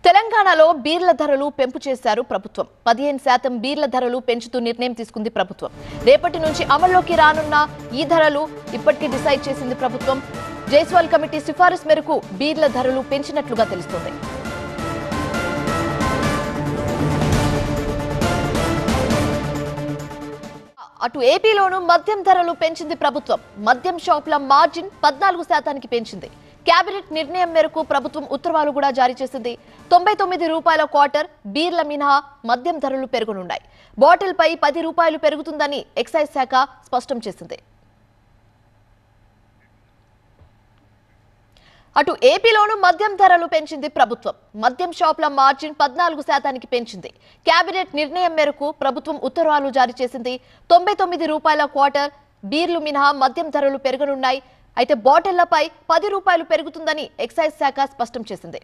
తెలంగాణలో బీర్ల ధరలు పెంపు చేశారు ప్రభుత్వం. 15% బీర్ల ధరలు పెంచుతూ నిర్ణయం తీసుకుంది ప్రభుత్వం. రేపటి నుంచి అమల్లోకి రానున్న ఈ ధరలు ఇప్పటికే డిసైడ్ చేసింది ప్రభుత్వం. జైస్వాల్ కమిటీ సిఫారసు మేరకు బీర్ల ధరలు పెంచినట్లుగా తెలుస్తోంది. అటు ఏపీలోనూ మద్యం ధరలు పెంచింది ప్రభుత్వం. మద్యం షాపుల మార్జిన్ 14% పెంచింది. కేబినెట్ నిర్ణయం మేరకు ప్రభుత్వం ఉత్తర్వులు కూడా జారీ చేసింది. 99 రూపాయల క్వార్టర్ బీర్ల మినహా మద్యం ధరలు పెరగనున్నాయి. బాటిల్ పై 10 రూపాయలు పెరుగుతుందని ఎక్సైజ్ శాఖ స్పష్టం చేసింది. అటు ఏపీలోనూ మద్యం ధరలు పెంచింది ప్రభుత్వం. మద్యం షాపుల మార్జిన్ 14% పెంచింది. కేబినెట్ నిర్ణయం మేరకు ప్రభుత్వం ఉత్తర్వులు జారీ చేసింది. 99 రూపాయల క్వార్టర్ బీర్లు మినహా మద్యం ధరలు పెరగనున్నాయి. అయితే బాటిళ్లపై 10 రూపాయలు పెరుగుతుందని ఎక్సైజ్ శాఖ స్పష్టం చేసింది.